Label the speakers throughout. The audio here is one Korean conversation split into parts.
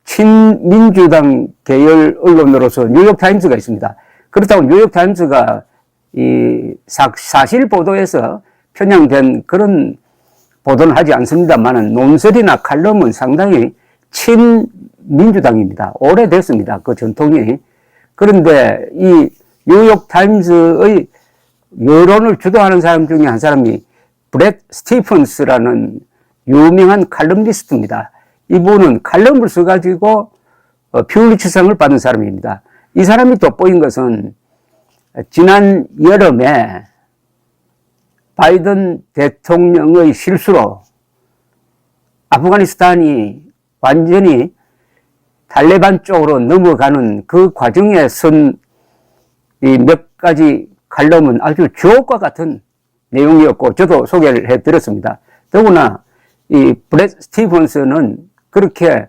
Speaker 1: 친민주당 계열 언론으로서 뉴욕타임스가 있습니다. 그렇다고 뉴욕타임스가 이 사실 보도에서 편향된 그런 보도는 하지 않습니다만은 논설이나 칼럼은 상당히 친민주당입니다. 오래됐습니다. 그 전통이. 그런데 이 뉴욕타임스의 여론을 주도하는 사람 중에 한 사람이 브렛 스티븐스라는 유명한 칼럼니스트입니다. 이분은 칼럼을 써가지고 퓰리츠상을 받은 사람입니다. 이 사람이 돋보인 것은 지난 여름에 바이든 대통령의 실수로 아프가니스탄이 완전히 탈레반 쪽으로 넘어가는 그 과정에 쓴 이 몇 가지 칼럼은 아주 주옥과 같은 내용이었고 저도 소개를 해드렸습니다. 더구나 이 브렛 스티븐스는 그렇게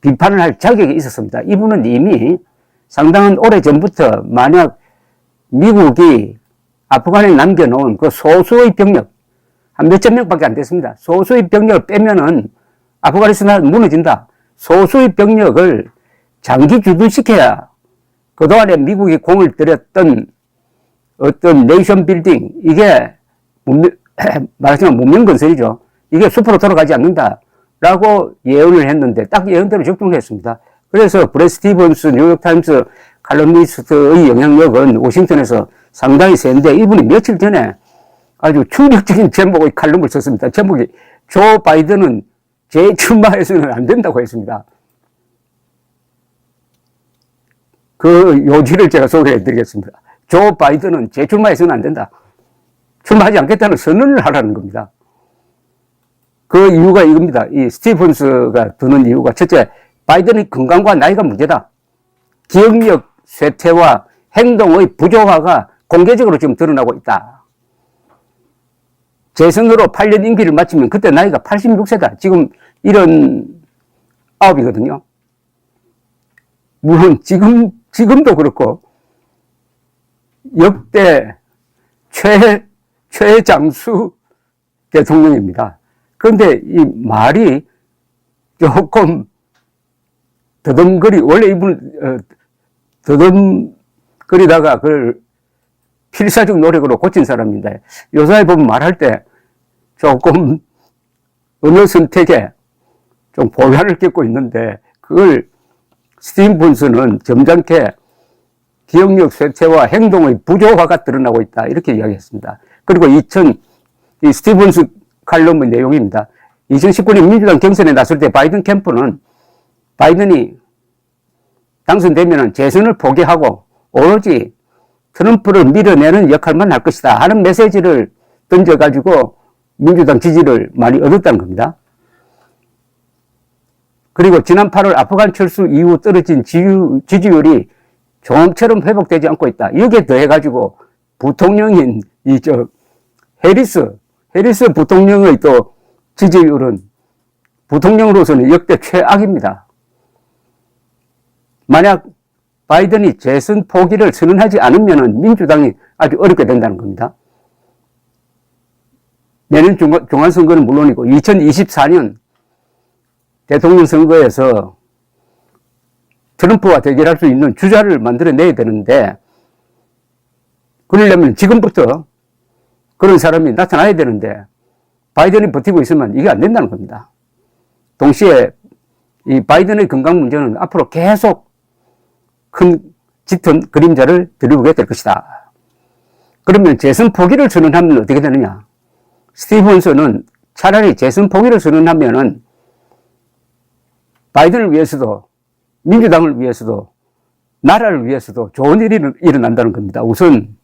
Speaker 1: 비판을 할 자격이 있었습니다. 이분은 이미 상당한 오래 전부터 만약 미국이 아프간에 남겨놓은 그 소수의 병력, 한 몇천 명밖에 안 됐습니다. 소수의 병력을 빼면은 아프가니스탄은 무너진다. 소수의 병력을 장기 주둔시켜야 그동안에 미국이 공을 들였던 어떤 네이션 빌딩, 이게 말하자면 문명건설이죠. 이게 숲으로 돌아가지 않는다라고 예언을 했는데 딱 예언대로 적중을 했습니다. 그래서 브렛 스티븐스 뉴욕타임스 칼럼니스트의 영향력은 워싱턴에서 상당히 센데 이분이 며칠 전에 아주 충격적인 제목의 칼럼을 썼습니다. 제목이 조 바이든은 재출마해서는 안 된다고 했습니다. 그 요지를 제가 소개해 드리겠습니다. 조 바이든은 재출마해서는 안 된다. 출마하지 않겠다는 선언을 하라는 겁니다. 그 이유가 이겁니다. 이 스티븐스가 드는 이유가 첫째, 바이든의 건강과 나이가 문제다. 기억력 쇠퇴와 행동의 부조화가 공개적으로 지금 드러나고 있다. 재선으로 8년 임기를 마치면 그때 나이가 86세다. 지금 79이거든요. 물론 지금도 그렇고 역대 최장수 대통령입니다. 그런데 이 말이 조금 원래 이분 더듬거리다가 그걸 필사적 노력으로 고친 사람인데 요사이 보면 말할 때 조금 언어 선택에 좀 고난을 겪고 있는데 그걸 스티븐스는 점잖게 기억력 쇠퇴와 행동의 부조화가 드러나고 있다 이렇게 이야기했습니다. 그리고 이 스티븐스 칼럼의 내용입니다. 2019년 민주당 경선에 나설 때 바이든 캠프는 바이든이 당선되면 재선을 포기하고 오로지 트럼프를 밀어내는 역할만 할 것이다 하는 메시지를 던져가지고 민주당 지지를 많이 얻었다는 겁니다. 그리고 지난 8월 아프간 철수 이후 떨어진 지지율이 좀처럼 회복되지 않고 있다. 여기에 더해가지고 부통령인 해리스 부통령의 또 지지율은 부통령으로서는 역대 최악입니다. 만약 바이든이 재선 포기를 선언하지 않으면 민주당이 아주 어렵게 된다는 겁니다. 내년 중간선거는 물론이고 2024년 대통령 선거에서 트럼프와 대결할 수 있는 주자를 만들어내야 되는데 그러려면 지금부터 그런 사람이 나타나야 되는데 바이든이 버티고 있으면 이게 안 된다는 겁니다. 동시에 이 바이든의 건강 문제는 앞으로 계속 큰 짙은 그림자를 들이우게 될 것이다. 그러면 재선 포기를 선언하면 어떻게 되느냐? 스티븐스는 차라리 재선 포기를 선언하면은 바이든을 위해서도 민주당을 위해서도 나라를 위해서도 좋은 일이 일어난다는 겁니다. 우선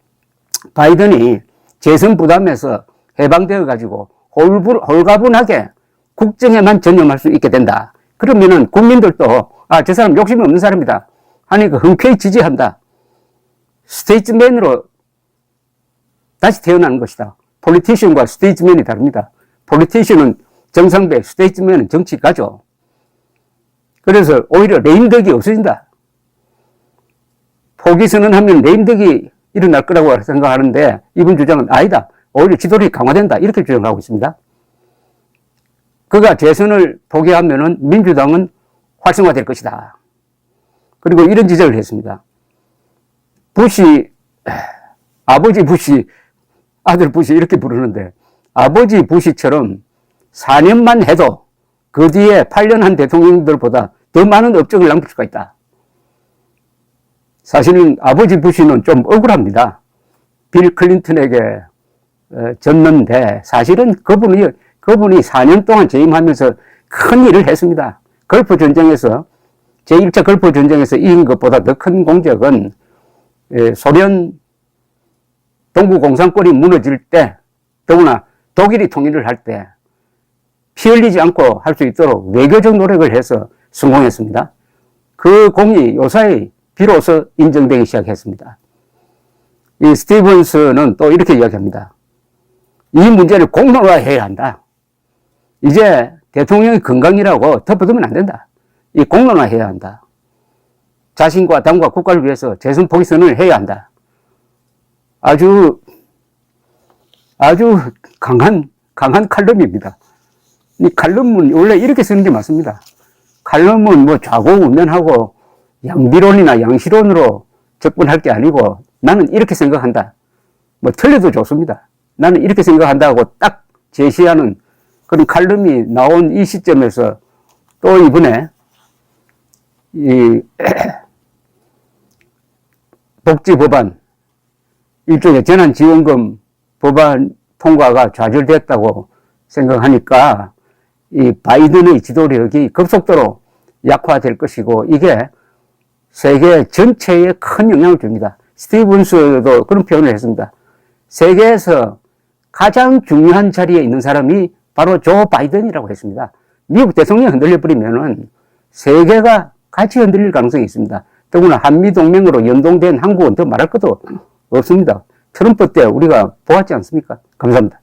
Speaker 1: 바이든이 재선 부담에서 해방되어 가지고 홀가분하게 국정에만 전념할 수 있게 된다. 그러면은 국민들도 저 사람 욕심이 없는 사람이다 하니까 흔쾌히 지지한다. 스테이트맨으로 다시 태어나는 것이다. 폴리티션과 스테이트맨이 다릅니다. 폴리티션은 정상배, 스테이트맨은 정치가죠. 그래서 오히려 레임덕이 없어진다. 포기 선언하면 레임덕이 일어날 거라고 생각하는데 이분 주장은 아니다. 오히려 지도력이 강화된다. 이렇게 주장하고 있습니다. 그가 재선을 포기하면은 민주당은 활성화될 것이다. 그리고 이런 지적을 했습니다. 아버지 부시, 아들 부시 이렇게 부르는데 아버지 부시처럼 4년만 해도 그 뒤에 8년 한 대통령들보다 더 많은 업적을 남길 수가 있다. 사실은 아버지 부시는 좀 억울합니다. 빌 클린턴에게 졌는데 사실은 그분이 4년 동안 재임하면서 큰 일을 했습니다. 걸프 전쟁에서 제1차 걸프 전쟁에서 이긴 것보다 더 큰 공적은 소련 동구 공산권이 무너질 때, 더구나 독일이 통일을 할 때 피 흘리지 않고 할 수 있도록 외교적 노력을 해서 성공했습니다. 그 공이 요사이 비로소 인정되기 시작했습니다. 이 스티븐스는 또 이렇게 이야기합니다. 이 문제를 공론화해야 한다. 이제 대통령의 건강이라고 덮어두면 안 된다. 이 공론화해야 한다. 자신과 당과 국가를 위해서 재선 포기선언을 해야 한다. 아주 강한 칼럼입니다. 이 칼럼은 원래 이렇게 쓰는 게 맞습니다. 칼럼은 뭐 좌고우면하고 양비론이나 양시론으로 접근할 게 아니고 나는 이렇게 생각한다. 뭐 틀려도 좋습니다. 나는 이렇게 생각한다고 딱 제시하는 그런 칼럼이 나온 이 시점에서 또 이번에 이 복지법안, 일종의 재난지원금 법안 통과가 좌절됐다고 생각하니까 이 바이든의 지도력이 급속도로 약화될 것이고 이게 세계 전체에 큰 영향을 줍니다. 스티븐스도 그런 표현을 했습니다. 세계에서 가장 중요한 자리에 있는 사람이 바로 조 바이든이라고 했습니다. 미국 대통령이 흔들려버리면은 세계가 같이 흔들릴 가능성이 있습니다. 더구나 한미동맹으로 연동된 한국은 더 말할 것도 없습니다. 트럼프 때 우리가 보았지 않습니까? 감사합니다.